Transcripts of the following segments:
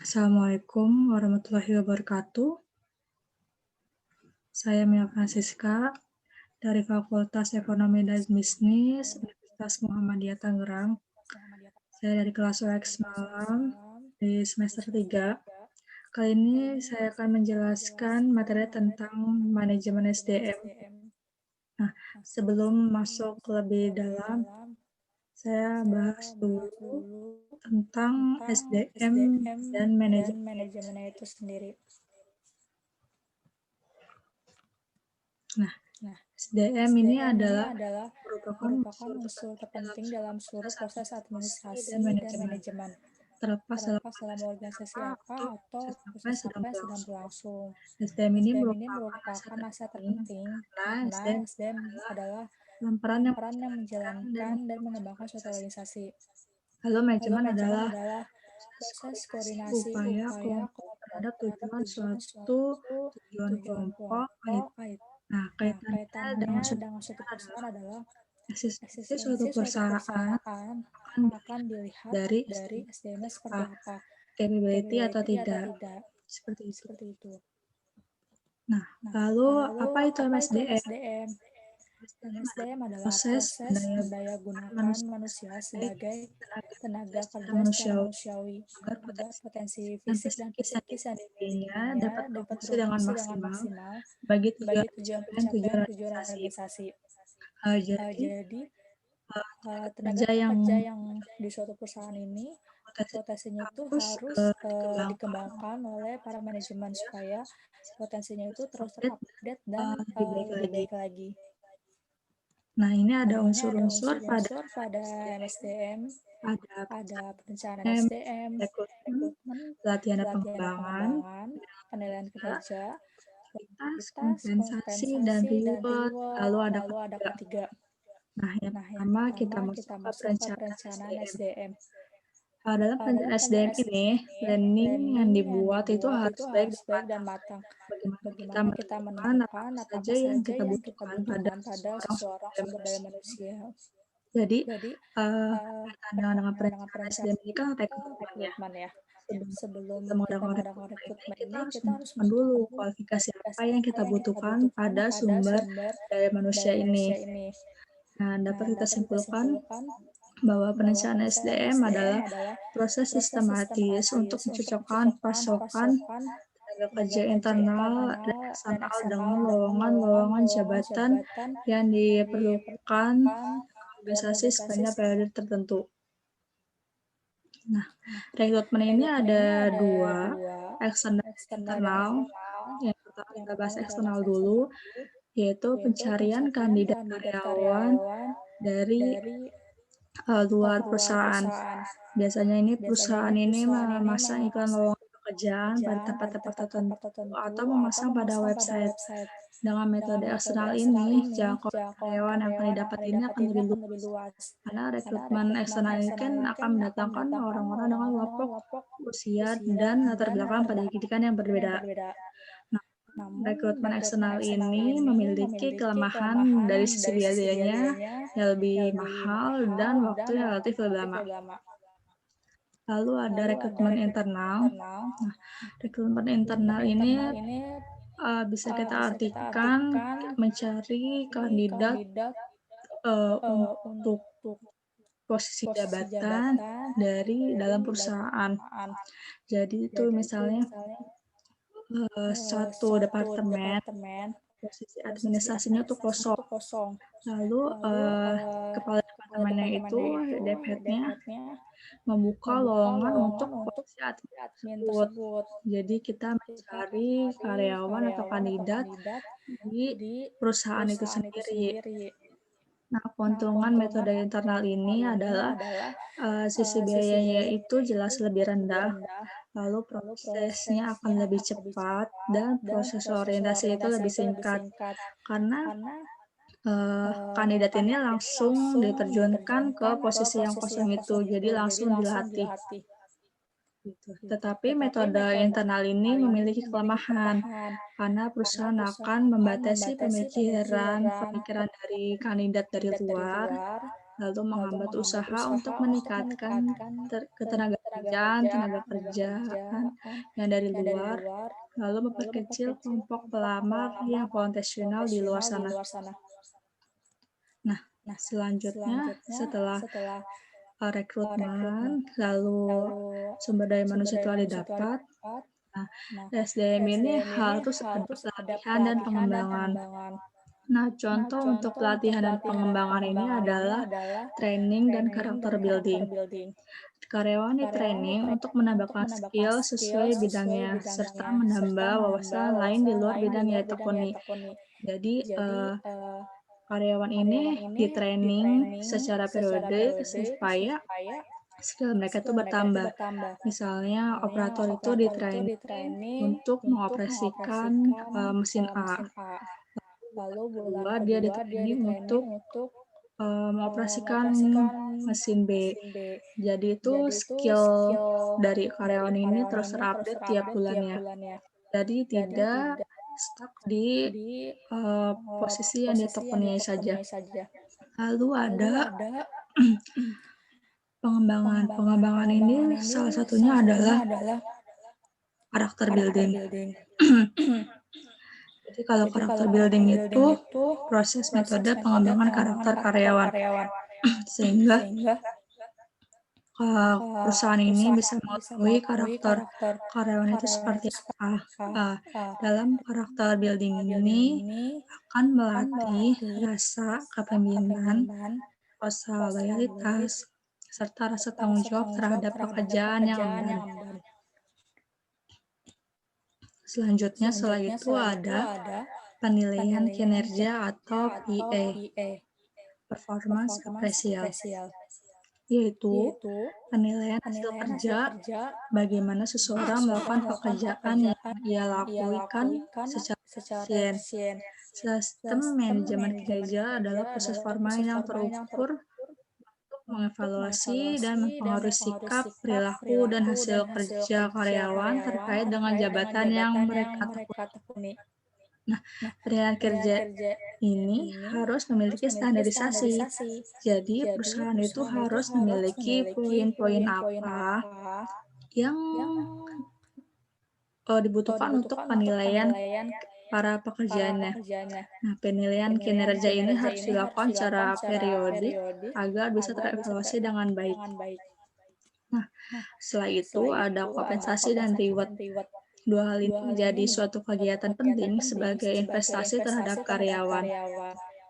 Assalamualaikum warahmatullahi wabarakatuh. Saya Mia Francisca dari Fakultas Ekonomi dan Bisnis Universitas Muhammadiyah Tangerang. Saya dari kelas UX Malam di semester 3. Kali ini saya akan menjelaskan materi tentang manajemen SDM. Nah, sebelum masuk lebih dalam, saya bahas dulu tentang SDM dan manajemennya itu sendiri. Nah, SDM ini adalah merupakan unsur terpenting dalam seluruh proses administrasi dan manajemen, terlepas dalam organisasi apa atau proses apa yang sedang berlangsung. SDM ini merupakan aset terpenting karena SDM adalah peran yang menjalankan dan mengembangkan suatu organisasi. Lalu manajemen adalah proses koordinasi upaya kelompok terhadap tujuan suatu tujuan kelompok. Nah, kaitannya dengan suatu perusahaan adalah eksistensi suatu perusahaan akan dilihat dari SDM-nya seperti apa, capability atau tidak, seperti itu. Nah, lalu apa itu MSDM? MSDM adalah proses mendaya gunakan manusia sebagai tenaga kerja secara manusiawi agar potensi fisik dan psikis yang dimilikinya dapat berfungsi dengan maksimal bagi tujuan pencapaian tujuan organisasi. Jadi tenaga kerja yang di suatu perusahaan ini potensinya itu harus dikembangkan oleh para manajemen supaya potensinya itu terus terupdate dan lebih baik lagi. Nah, ini ada unsur-unsur pada MSDM, ada perencanaan SDM, rekrutmen, pelatihan dan pengembangan, penilaian kinerja, kualitas, kompensasi, dan reward, lalu ada ketiga. Nah, yang pertama kita masuk ke perencanaan SDM. Dalam perencanaan SDM ini, planning yang dibuat itu harus baik dan matang. Bagaimana kita menentukan apa saja yang kita butuhkan pada seseorang sumber daya manusia. Jadi, kaitannya dengan perencanaan SDM ini kan rekrutmen ya. Sebelum kita mengadakan rekrutmen ini, kita harus menentukan dulu kualifikasi apa yang kita butuhkan pada sumber daya manusia ini. Nah, dapat kita simpulkan bahwa perencanaan SDM adalah proses sistematis untuk mencocokkan pasokan tenaga kerja internal dan eksternal dengan lowongan jabatan yang diperlukan organisasi sepanjang periode tertentu. Nah, rekrutmen ini ada dua, eksternal dan internal. Yang pertama kita bahas eksternal dulu, yaitu pencarian kandidat karyawan dari luar perusahaan. Biasanya ini perusahaan ini memasang iklan lowongan pekerjaan pada tempat-tempat tertentu atau memasang pada website. Dengan metode eksternal ini, jangkauan karyawan yang akan didapat ini akan lebih luas. Karena rekrutmen eksternal ini kan akan mendatangkan orang-orang dengan kelompok usia dan latar belakang pendidikan yang berbeda. Nah, rekrutmen eksternal ini memiliki kelemahan dari sisi biayanya yang lebih mahal dan waktu yang relatif lebih lama. Lalu ada rekrutmen internal. Nah, rekrutmen internal ini bisa kita artikan mencari kandidat untuk posisi jabatan dari dalam perusahaan. Jadi itu misalnya suatu departemen, posisi administrasinya tuh kosong. Lalu kepala departemennya itu, DP-nya membuka lowongan untuk posisi admin tersebut. Jadi kita mencari karyawan atau kandidat di perusahaan itu sendiri. Nah, keuntungan metode internal ini adalah sisi biayanya itu jelas lebih rendah, lalu prosesnya akan lebih cepat, dan proses orientasi itu lebih singkat. Karena kandidat ini langsung diterjunkan ke posisi yang kosong itu, jadi langsung dilatih. Tetapi metode internal ini memiliki kelemahan, karena perusahaan akan membatasi pemikiran dari kandidat dari luar, lalu menghambat usaha untuk meningkatkan ketenaga tenaga kerjaan yang dari luar, lalu memperkecil kelompok pelamar yang potensial di luar sana. Nah, selanjutnya setelah rekrutmen, lalu sumber daya manusia telah didapat, nah, SDM ini harus ada pelatihan dan pengembangan. Nah, contoh untuk pelatihan dan pengembangan ini adalah training dan karakter building. Karyawan di training untuk menambahkan skill sesuai bidangnya, serta menambah wawasan lain di luar bidang yang ditekuni. Jadi, karyawan ini di training secara periodik supaya skill mereka itu bertambah. Misalnya, operator itu di training untuk mengoperasikan mesin A. Lalu kedua, dia di training untuk mengoperasikan mesin B. Jadi itu skill dari karyawan ini terus terupdate tiap bulannya. Jadi tidak stuck di posisi yang ditekuni saja. Lalu ada pengembangan. Pengembangan ini salah satunya adalah karakter building. Jadi kalau karakter building itu proses metode pengembangan karakter karyawan. Sehingga perusahaan ini bisa mengetahui karakter karyawan itu seperti apa. Dalam karakter building ini akan melatih rasa kepemimpinan, rasa loyalitas, serta rasa tanggung jawab terhadap pekerjaan yang emban. Selanjutnya, setelah itu ada penilaian kinerja atau PA, Performance Appraisal, yaitu penilaian hasil kerja, bagaimana seseorang melakukan pekerjaan yang ia lakukan secara efisien. Sistem manajemen kinerja adalah proses formal yang terukur untuk mengevaluasi dan mempengaruhi sikap, perilaku, dan hasil kerja karyawan terkait dengan jabatan yang mereka tekuni. Nah, penilaian kerja ini harus memiliki standarisasi. Jadi, perusahaan itu harus memiliki poin-poin apa yang dibutuhkan untuk penilaian para pekerjaannya. Nah, penilaian kinerja ini harus dilakukan secara periodik agar bisa terevaluasi dengan baik. Nah, setelah itu ada kompensasi dan reward. Dua hal ini menjadi suatu kegiatan penting sebagai investasi terhadap karyawan.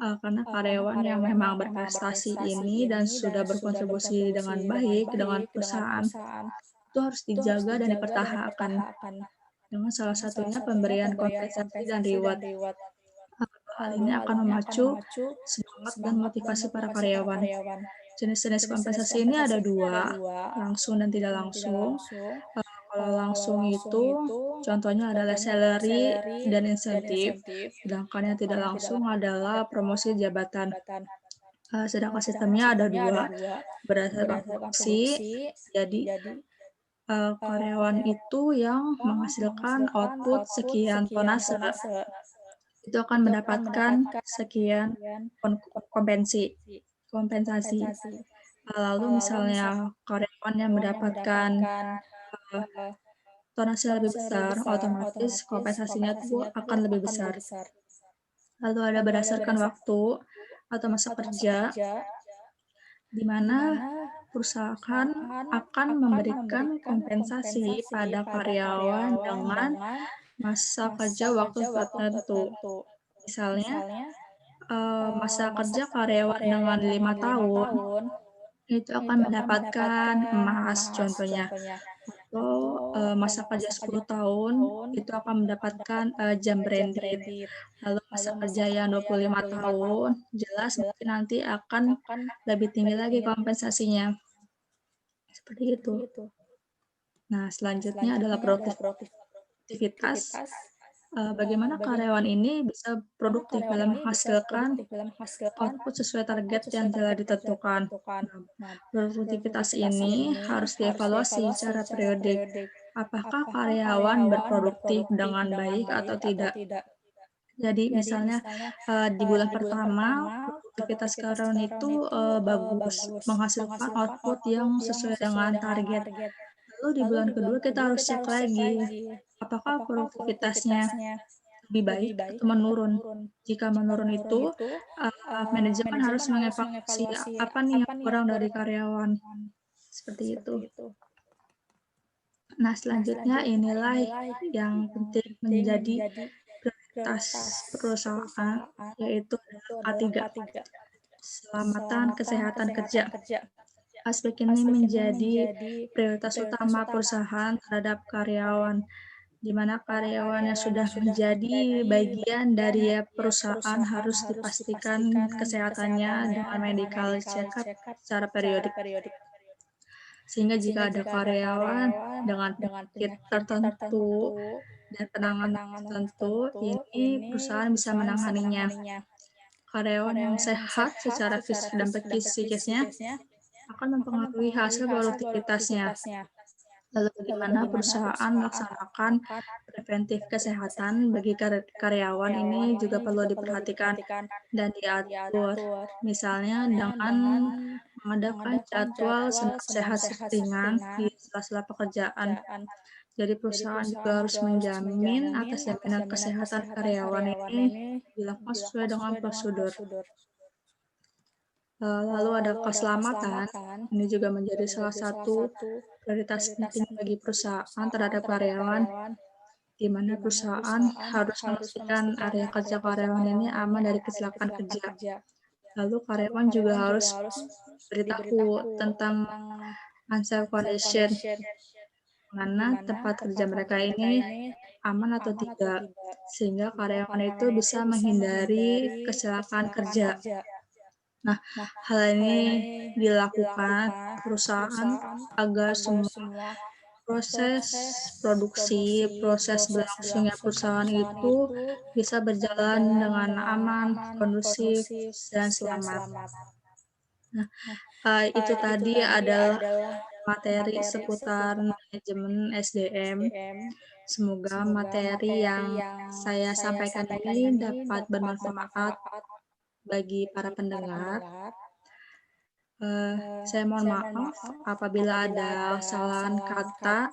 Karena karyawan yang memang berprestasi ini dan sudah berkontribusi dengan baik dengan perusahaan, itu harus dijaga dan dipertahankan. Dengan salah satunya pemberian kompensasi dan reward. Hal ini akan memacu semangat dan motivasi para karyawan. Jenis-jenis kompensasi ini ada dua, langsung dan tidak langsung. Kalau langsung itu contohnya adalah salary dan insentif, sedangkan yang tidak langsung adalah promosi jabatan. Sedangkan sistemnya ada dua, berdasarkan produksi. Jadi karyawan itu yang menghasilkan output sekian tonase itu akan mendapatkan sekian kompensasi. Lalu misalnya karyawan yang mendapatkan tonase yang lebih besar, otomatis kompensasinya itu akan lebih besar. Lalu ada berdasarkan waktu atau masa kerja, di mana perusahaan akan memberikan kompensasi pada karyawan dengan masa kerja waktu tertentu. Misalnya, masa kerja karyawan dengan 5 tahun, itu akan mendapatkan emas contohnya. Atau masa kerja 10 tahun, itu akan mendapatkan jam branded. Lalu masa kerja yang 25 tahun, jelas mungkin nanti akan lebih tinggi lagi kompensasinya. Seperti itu. Nah, selanjutnya adalah produktivitas. Bagaimana karyawan ini bisa produktif dalam menghasilkan output sesuai target yang telah ditentukan. Nah, produktivitas ini harus dievaluasi secara periodik. Apakah karyawan berproduktif dengan baik atau tidak? Jadi misalnya di bulan pertama produktivitas karyawan itu bagus, menghasilkan output yang sesuai dengan target. Lalu di bulan kedua kita harus cek lagi, apakah produktivitasnya lebih baik atau menurun. Jika menurun itu, manajemen harus mengevaluasi apa nih yang kurang dari karyawan, seperti itu. Nah, selanjutnya inilah yang penting menjadi prioritas perusahaan, yaitu adalah K3, keselamatan kesehatan kerja. Aspek ini menjadi prioritas utama perusahaan terhadap karyawan, di mana karyawan yang sudah menjadi bagian dari perusahaan harus dipastikan kesehatannya dengan medical check-up secara periodik. Sehingga jika ada karyawan dengan penyakit tertentu dan penanganan tertentu, ini perusahaan bisa menanganinya. Karyawan yang sehat secara fisik dan psikisnya akan mempengaruhi hasil produktivitasnya. Lalu bagaimana perusahaan melaksanakan preventif kesehatan bagi karyawan ini juga perlu diperhatikan dan diatur. Misalnya dengan mengadakan jadwal senam sehat ringan di sela-sela pekerjaan. Jadi perusahaan juga harus menjamin atas jaminan kesehatan karyawan ini dilakukan sesuai dengan prosedur. Lalu ada keselamatan, ini juga menjadi salah satu prioritas penting bagi perusahaan terhadap karyawan, di mana perusahaan harus memastikan area kerja karyawan ini aman dari kecelakaan kerja. Lalu karyawan juga harus beritahu tentang unsafe condition, mana tempat kerja mereka ini aman atau tidak, sehingga karyawan itu bisa menghindari kecelakaan kerja. Nah, hal ini dilakukan perusahaan agar semua proses produksi, proses berlangsungnya perusahaan itu bisa berjalan dengan aman, kondusif, dan selamat. Nah, itu tadi adalah materi seputar manajemen SDM. Semoga materi yang saya sampaikan ini dapat bermanfaat bagi para pendengar. Saya mohon maaf apabila ada kesalahan kata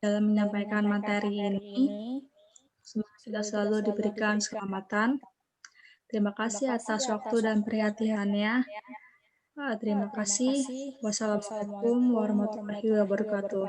dalam menyampaikan materi ini. Semoga kita selalu diberikan keselamatan. Terima kasih atas waktu dan perhatiannya. Terima kasih. Wassalamualaikum warahmatullahi wabarakatuh.